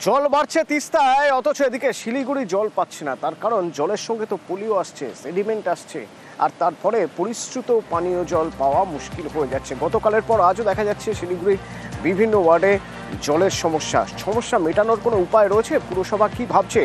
জল বাড়ছে তিস্তায়, অথচ এদিকে শিলিগুড়ি জল পাচ্ছে না। তার কারণ জলের সঙ্গে তো পলিও আসছে, সেডিমেন্ট আসছে, আর তারপরে পরিশ্রুত পানীয় জল পাওয়া মুশকিল হয়ে যাচ্ছে। গতকালের পর আজও দেখা যাচ্ছে শিলিগুড়ির বিভিন্ন ওয়ার্ডে জলের সমস্যা মেটানোর কোনো উপায় রয়েছে? পুরসভা কি ভাবছে?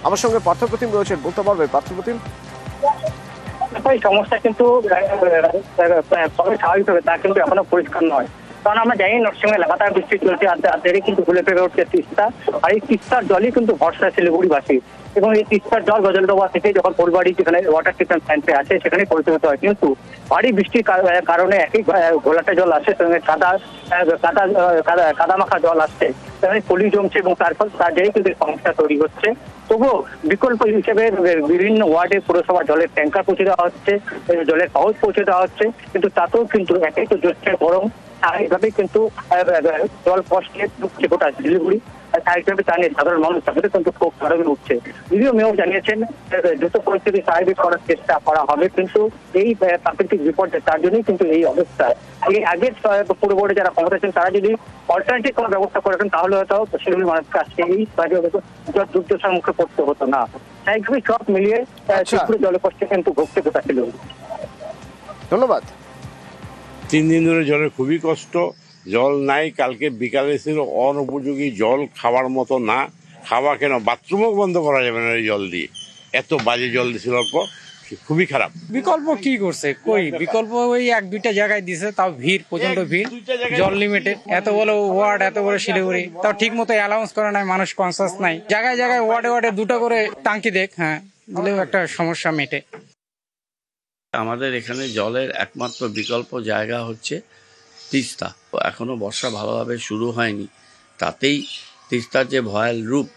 আমার সঙ্গে পার্থপ্রতিম রয়েছেন, বলতে পারবে পার্থপ্রতিম? সমস্যা কিন্তু স্বাভাবিক হবে তা কিন্তু এখনো পরিষ্কার নয়। কারণ আমরা জানি নরসিংহে লাগাতার বৃষ্টি চলছে, আধেরে কিন্তু ভুলে পেরে উঠছে তিস্তা। আর এই তিস্তার জলই কিন্তু ভরসা শিলিগুড়িবাসী। এবং এই তিস্তার জল গজলডোবা থেকে যখন ফুলবাড়ি যেখানে ওয়াটার ট্রিটমেন্ট প্ল্যান্টে আছে সেখানে পরিচালিত হয়, কিন্তু ভারী বৃষ্টির কারণে একই ঘোলাটে জল আসছে, সঙ্গে কাদা মাখা জল আসছে, সেখানে পলি জমছে এবং তার ফলে তার জেরেই কিন্তু সমস্যা তৈরি হচ্ছে। তবুও বিকল্প হিসেবে বিভিন্ন ওয়ার্ডে পুরসভা জলের ট্যাঙ্কার পৌঁছে দেওয়া হচ্ছে, জলের পাউচ পৌঁছে দেওয়া হচ্ছে, কিন্তু তাতেও কিন্তু একই তো জ্বলছে গরম। স্বাভাবিকভাবেই কিন্তু জল কষ্টে ঢুকছে গোটা শিলিগুড়ি। স্বাভাবিকভাবে তা নিয়ে সাধারণ মানুষ তাদের কিন্তু খুব কারণে উঠছে। যদিও মেয়র জানিয়েছেন দ্রুত পরিস্থিতি স্বাভাবিক করার চেষ্টা করা হবে, কিন্তু এই প্রাকৃতিক বিপর্যয় তার জন্যই কিন্তু এই অবস্থা। এই আগের পুর বোর্ডে যারা ক্ষমতা ছিলেন তারা যদি অল্টারনেটিভ কোনো ব্যবস্থা করেছেন তাহলে হয়তো শিলিগুড়ি মানুষকে আজকে এই দুর্দশার মুখে পড়তে হতো না। স্বাভাবিকভাবেই সব মিলিয়ে শিলিগুড়ি জলের কষ্টে কিন্তু ভুগতে কোথা ছিল। ধন্যবাদ। 3 দিন ধরে জলের খুবই কষ্ট, জল নাই। কালকে বিকালে ছিল অনুপযোগী জল, খাওয়ার মতো না। খাওয়া কেন, বাথরুমও বন্ধ করা যাবে না এই জল দিয়ে, এত বাজে জল দিছিল। খুবই খারাপ। বিকল্প কি করছে? কই বিকল্প ওই 1-2টা জায়গায় দিছে, তাও ভিড়, প্রচন্ড ভিড়, জল লিমিটেড। এত বড় ওয়ার্ড, এত বড় শিলিগুড়ি, তাও ঠিক মতো অ্যালাউন্স করা নাই, মানুষ কনসাস নাই। জায়গায় জায়গায় ওয়ার্ডে 2টা করে টাঙ্কি দেখ, হ্যাঁ, দিলেও একটা সমস্যা মেটে। আমাদের এখানে জলের একমাত্র বিকল্প জায়গা হচ্ছে তিস্তা। এখনো বর্ষা ভালোভাবে শুরু হয়নি, তাতেই তিস্তার যে ভয়াল রূপ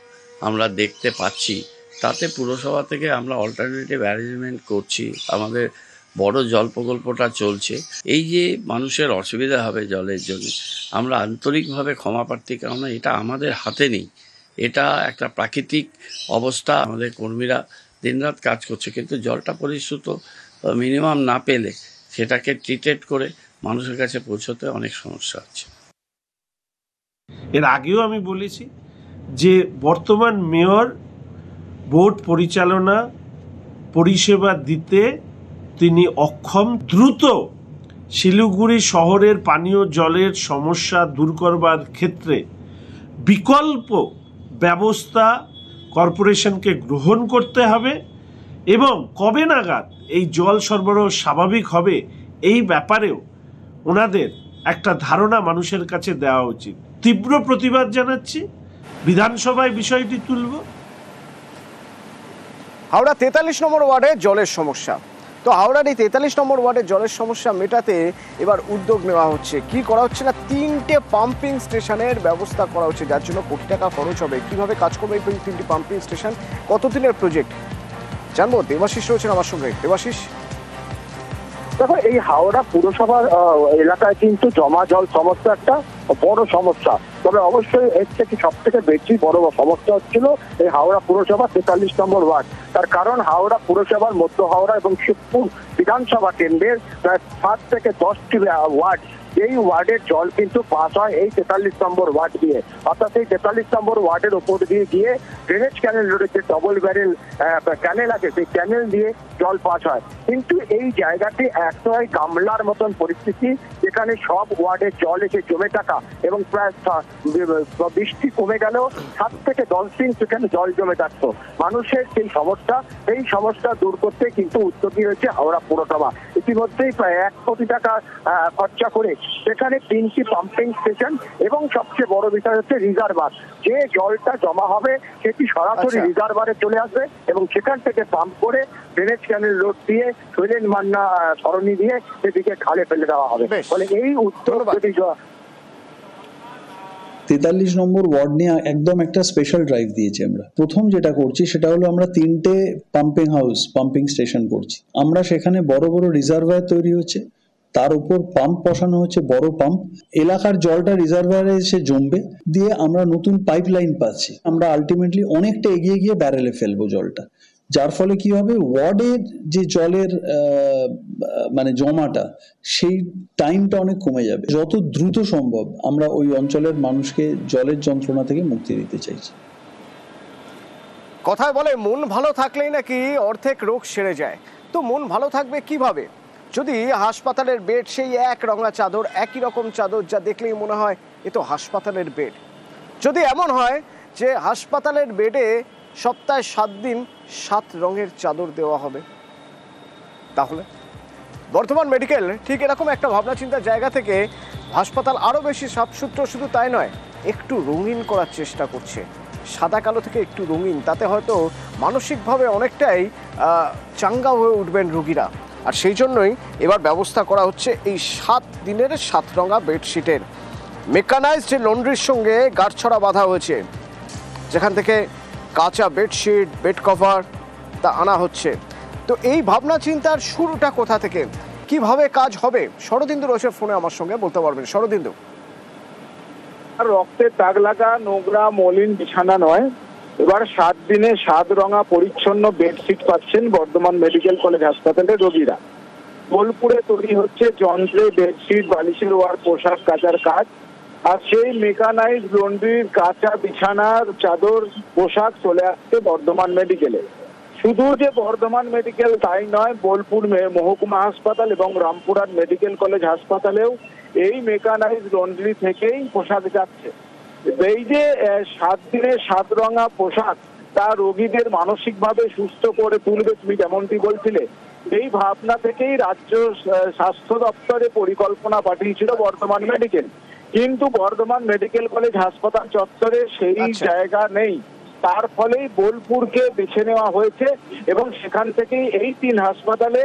আমরা দেখতে পাচ্ছি, তাতে পুরসভা থেকে আমরা অল্টারনেটিভ অ্যারেঞ্জমেন্ট করছি। আমাদের বড় জল প্রকল্পটা চলছে। এই যে মানুষের অসুবিধা হবে জলের জন্য, আমরা আন্তরিকভাবে ক্ষমা প্রার্থী, কারণ এটা আমাদের হাতে নেই। এটা একটা প্রাকৃতিক অবস্থা। আমাদের কর্মীরা দিনরাত কাজ করছে, কিন্তু জলটা পরিশ্রুত মিনিমাম না পেলে সেটাকে ট্রিটেড করে মানুষের কাছে পৌঁছতে অনেক সমস্যা হচ্ছে। এর আগেও আমি বলেছি যে বর্তমান মেয়র বোর্ড পরিচালনা পরিষেবা দিতে তিনি অক্ষম। দ্রুত শিলিগুড়ি শহরের পানীয় জলের সমস্যা দূর করবার ক্ষেত্রে বিকল্প ব্যবস্থা কর্পোরেশনকে গ্রহণ করতে হবে এবং কবে নাগাদ এই জল সরবরাহ স্বাভাবিক হবে এই ব্যাপারেও ওনাদের একটা ধারণা মানুষের কাছে দেওয়া উচিত। তীব্র প্রতিবাদ জানাচ্ছি, বিধানসভায় বিষয়টি তুলব। হাওড়া 43 নম্বর ওয়ার্ডে জলের সমস্যা। তো হাওড়ার এই 43 নম্বর ওয়ার্ডের জলের সমস্যা মেটাতে এবার উদ্যোগ নেওয়া হচ্ছে। কি করা হচ্ছে না, 3টে পাম্পিং স্টেশনের ব্যবস্থা করা হচ্ছে, যার জন্য কোটি টাকা খরচ হবে। কিভাবে কাজ করবে এই 3টি পাম্পিং স্টেশন, কতদিনের প্রজেক্ট, জানবো। দেবাশিস রয়েছেন আমার সঙ্গে। দেবাশিস, দেখো, এই হাওড়া পুরসভার এলাকায় কিন্তু জমা জল সমস্যা একটা বড় সমস্যা। তবে অবশ্যই এর থেকে সব থেকে বেশি বড় সমস্যা হচ্ছিল এই হাওড়া পুরসভা 43 নম্বর ওয়ার্ড। তার কারণ হাওড়া পুরসভার মধ্য হাওড়া এবং শিবপুর বিধানসভা কেন্দ্রের প্রায় 7 থেকে 10টি ওয়ার্ড, এই ওয়ার্ডের জল কিন্তু পাস হয় এই 43 নম্বর ওয়ার্ড দিয়ে। অর্থাৎ এই 43 নম্বর ওয়ার্ডের ওপর দিয়ে গিয়ে ড্রেনেজ ক্যানেল রোডের যে ডবল ব্যারেল ক্যানেল আছে, সেই ক্যানেল দিয়ে জল পাস হয়। কিন্তু এই জায়গাটি একসময় গামলার মতন পরিস্থিতি, যেখানে সব ওয়ার্ডের জল এসে জমে থাকা এবং প্রায় বৃষ্টি কমে গেলেও 7 থেকে 10 দিন সেখানে জল জমে থাকতো। মানুষের সেই সমস্যা দূর করতে কিন্তু উদ্যোগী হয়েছে হাওড়া পুরসভা। ইতিমধ্যেই প্রায় 1 কোটি টাকা খরচা করে সেখানে 3টি পাম্পিং স্টেশন এবং সবচেয়ে বড় বিষয় হচ্ছে রিজার্ভার। যে জলটা জমা হবে সেটি সরাসরি রিজার্ভারে চলে আসবে এবং সেখান থেকে পাম্প করে ড্রেনেজ ক্যানেল রোড দিয়ে শৈলেন মান্না সরণি দিয়ে সেদিকে খালে ফেলে দেওয়া হবে। ফলে এই উদ্যোগ যদি 43 নম্বর ওয়ার্ড নিয়ে একদম একটা স্পেশাল ড্রাইভ দিয়েছি আমরা। প্রথম যেটা করছি সেটা হলো আমরা 3টে পাম্পিং স্টেশন করছি। আমরা সেখানে বড় বড় রিজার্ভার তৈরি হচ্ছে, তার উপর পাম্প বসানো হচ্ছে, বড় পাম্প। এলাকার জলটা রিজার্ভারে এসে জমবে, দিয়ে আমরা নতুন পাইপ লাইন পাচ্ছি। আমরা আলটিমেটলি অনেকটা এগিয়ে গিয়ে ব্যারেলে ফেলবো জলটা। যার ফলে কি হবে, ওয়ার্ডের যে জলের মানে জমাটা, সেই টাইমটা অনেক কমে যাবে। যত দ্রুত সম্ভব আমরা ওই অঞ্চলের মানুষকে জলের যন্ত্রণা থেকে মুক্তি দিতে চাইছি। কথায় বলে মন ভালো থাকলেই নাকি অর্ধেক রোগ সেরে যায়। তো মন ভালো থাকবে কিভাবে যদি হাসপাতালের বেড সেই এক রঙা চাদর, একই রকম চাদর, যা দেখলেই মনে হয় এ তো হাসপাতালের বেড। যদি এমন হয় যে হাসপাতালের বেডে সপ্তাহে 7 দিন 7 রঙের চাদর দেওয়া হবে, তাহলে বর্ধমান মেডিকেল ঠিক এরকম একটা ভাবনা চিন্তার জায়গা থেকে হাসপাতাল আরও বেশি সাফসুতরো, শুধু তাই নয়, একটু রঙিন করার চেষ্টা করছে। সাদা কালো থেকে একটু রঙিন, তাতে হয়তো মানসিকভাবে অনেকটাই চাঙ্গা হয়ে উঠবেন রোগীরা। আর সেই জন্যই এবার ব্যবস্থা করা হচ্ছে এই 7 দিনের 7 রঙা বেডশিটের। মেকানাইজড লন্ড্রির সঙ্গে গাঁটছড়া বাঁধা হয়েছে, যেখান থেকে কাঁচা বেডশিট, বেড কভার তা আনা হচ্ছে। তো এই ভাবনা চিন্তার শুরুটা কোথা থেকে, কিভাবে কাজ হবে? শরদিন্দু রয়েছে ফোনে আমার সঙ্গে, বলতে পারবেন। শরদিন্দু, রক্তের দাগ লাগা নোংরা মলিন বিছানা নয়, এবার 7 দিনে 7 রঙা পরিচ্ছন্ন বেডশিট পাচ্ছেন বর্ধমান মেডিকেল কলেজ হাসপাতালের রোগীরা। বোলপুরে তৈরি হচ্ছে যন্ত্রে বেডশিট, বালিশের ওয়ার, পোশাক কাচার কাজ। আর সেই মেকানাইজ লন্ড্রির কাঁচা বিছানার চাদর, পোশাক চলে আসছে বর্ধমান মেডিকেলে। শুধু যে বর্ধমান মেডিকেল তাই নয়, বোলপুর মহকুমা হাসপাতাল এবং রামপুরহাট মেডিকেল কলেজ হাসপাতালেও এই মেকানাইজ লন্ড্রি থেকেই পোশাক যাচ্ছে। এই যে 7 দিনের 7 রঙা পোশাক, তা রোগীদের মানসিকভাবে সুস্থ করে তুলবে, তুমি যেমনটি বলছিলে, এই ভাবনা থেকেই রাজ্য স্বাস্থ্য দপ্তরে পরিকল্পনা পাঠিয়েছিল বর্ধমান মেডিকেল। কিন্তু বর্ধমান মেডিকেল কলেজ হাসপাতাল চত্বরে সেই জায়গা নেই, তার ফলেই বোলপুরকে বেছে নেওয়া হয়েছে এবং সেখান থেকেই এই 3 হাসপাতালে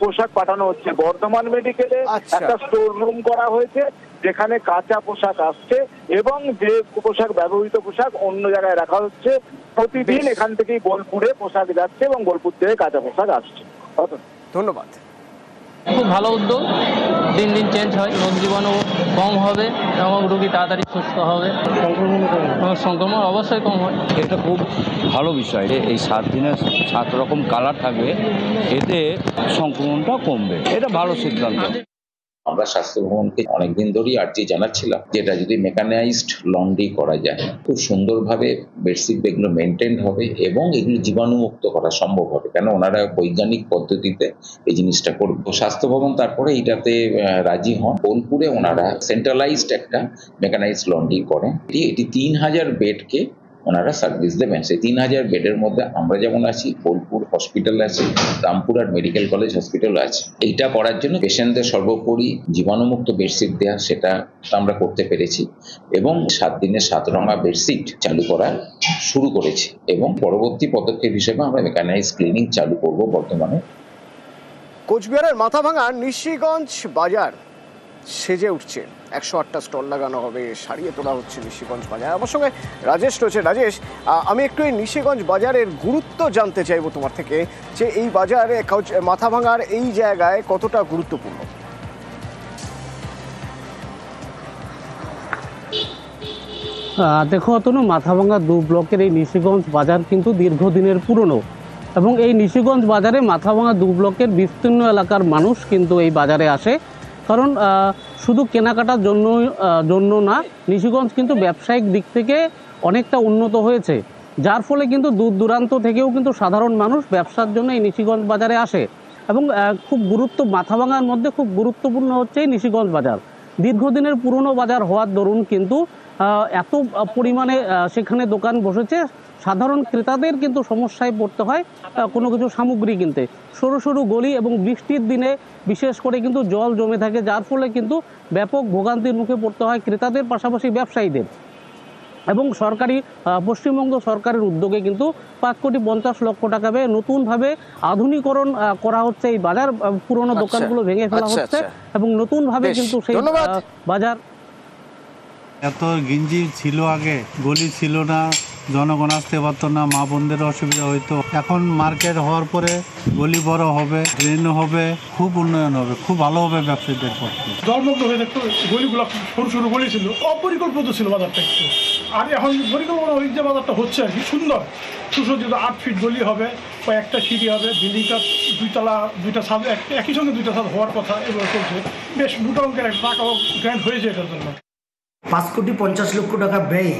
পোশাক পাঠানো হচ্ছে। বর্ধমান মেডিকেলে একটা স্টোর রুম করা হয়েছে, যেখানে কাঁচা পোশাক আসছে এবং যে পোশাক ব্যবহৃত পোশাক অন্য জায়গায় রাখা হচ্ছে। প্রতিদিন এখান থেকেই বোলপুরে পোশাক যাচ্ছে এবং বোলপুর থেকে কাঁচা পোশাক আসছে। ধন্যবাদ। খুব ভালো উদ্যোগ, দিন দিন চেঞ্জ হয়, রোগ জীবাণু কম হবে এবং রোগী তাড়াতাড়ি সুস্থ হবে, সংক্রমণ অবশ্যই কম হয়। এটা খুব ভালো বিষয়। এই 7 দিনে 7 রকম কালার থাকবে, এতে সংক্রমণটা কমবে। এটা ভালো সিদ্ধান্ত। আমরা স্বাস্থ্য ভবনকে অনেকদিন ধরেই আর্জি জানাচ্ছিলাম যেটা যদি মেকানাইজড লন্ড্রি করা যায়, খুব সুন্দরভাবে বেডশিট বেগুলো মেনটেন হবে এবং এগুলো জীবাণুমুক্ত করা সম্ভব হবে, কেন ওনারা বৈজ্ঞানিক পদ্ধতিতে এই জিনিসটা করবে। স্বাস্থ্য ভবন তারপরে এইটাতে রাজি হন। বোলপুরে ওনারা সেন্ট্রালাইজড একটা মেকানাইজড লন্ড্রি করেন। এটি 3000 বেডকে ওনারা সার্ভিস দেবেন। সেই 3000 বেডের মধ্যে আমরা যেমন আছি, বোলপুর হসপিটাল আছে, রামপুরহাট মেডিকেল কলেজ হসপিটাল আছে। এইটা করার জন্য পেশেন্টদের সর্বোপরি জীবাণুমুক্ত বেডশিট দেওয়া, সেটা আমরা করতে পেরেছি এবং 7 দিনে 7 রঙা বেডশিট চালু করা শুরু করেছি এবং পরবর্তী পদক্ষেপ হিসেবে আমরা মেকানাইজ ক্লিনিং চালু করব বর্তমানে। কোচবিহারের মাথাভাঙার নিশিগঞ্জ বাজার সেজে উঠছে, 108টা স্টল লাগানো হবে, সারিয়ে তোলা হচ্ছে নিশিগঞ্জ বাজার। আমার সঙ্গে রাজেশ রয়েছে। রাজেশ, আমি একটু এই নিশিগঞ্জ বাজারের গুরুত্ব জানতে চাইবো তোমার থেকে, যে এই বাজারে মাথাভাঙার এই জায়গায় কতটা গুরুত্বপূর্ণ। দেখো অতনু, মাথাভাঙা 2 ব্লকের এই নিশিগঞ্জ বাজার কিন্তু দীর্ঘদিনের পুরনো এবং এই নিশিগঞ্জ বাজারে মাথাভাঙা 2 ব্লকের বিস্তীর্ণ এলাকার মানুষ কিন্তু এই বাজারে আসে, কারণ শুধু কেনাকাটার জন্য না, নিশিগঞ্জ কিন্তু ব্যবসায়িক দিক থেকে অনেকটা উন্নত হয়েছে, যার ফলে কিন্তু দূর দূরান্ত থেকেও কিন্তু সাধারণ মানুষ ব্যবসার জন্য এই নিশিগঞ্জ বাজারে আসে এবং খুব মাথাভাঙার মধ্যে খুব গুরুত্বপূর্ণ হচ্ছে এই নিশিগঞ্জ বাজার। দীর্ঘদিনের পুরনো বাজার হওয়ার দরুন কিন্তু এত পরিমাণে সেখানে দোকান বসেছে, সাধারণ ক্রেতাদের কিন্তু সমস্যায় পড়তে হয় কোনো কিছু সামগ্রী কিনতে। সরু সরু গলি এবং বৃষ্টির দিনে বিশেষ করে কিন্তু জল জমে থাকে, যার ফলে কিন্তু ব্যাপক ভোগান্তির মুখে পড়তে হয় ক্রেতাদের পাশাপাশি ব্যবসায়ীদের। এবং পশ্চিমবঙ্গ সরকারের উদ্যোগে কিন্তু 5,50 লক্ষ টাকা ব্যয়ে নতুনভাবে আধুনিকরণ করা হচ্ছে এই বাজার। পুরনো দোকানগুলো ভেঙে ফেলা হচ্ছে এবং নতুনভাবে কিন্তু সেই বাজার। এত গিঞ্জি ছিল আগে, গলি ছিল না, জনগণ আসতে পারতো না, মা বোনদের অসুবিধা হইতো। এখন মার্কেট হওয়ার পরে গলি বড় হবে, ড্রেন হবে, খুব উন্নয়ন হবে, খুব ভালো হবে ব্যবসায়ীদের পক্ষে। জলমগ্ন হয়ে দেখতো, গলিগুলো সরু সরু গলি ছিল, অপরিকল্পিত ছিল বাজারটা একটু। আর এখন পরিকল্পনা ওই যে বাজারটা হচ্ছে আর কি সুন্দর সুসজ্জিত 8 ফিট গলি হবে, কয়েকটা সিঁড়ি হবে, বিল্ডিংটা দুইটা ছাদ একই সঙ্গে দুইটা ছাদ হওয়ার কথা, এগুলো চলছে। বেশ মোটা অঙ্কের একটা টাকাও গ্র্যান্ড হয়েছে এটার জন্য। 5,50,00,000 টাকা ব্যয়ে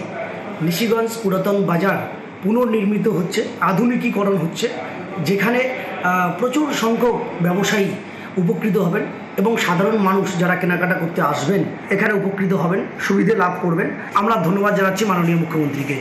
নিশিগঞ্জ পুরাতন বাজার পুনর্নির্মিত হচ্ছে, আধুনিকীকরণ হচ্ছে, যেখানে প্রচুর সংখ্যক ব্যবসায়ী উপকৃত হবেন এবং সাধারণ মানুষ যারা কেনাকাটা করতে আসবেন এখানে উপকৃত হবেন, সুবিধে লাভ করবেন। আমরা ধন্যবাদ জানাচ্ছি মাননীয় মুখ্যমন্ত্রীকে।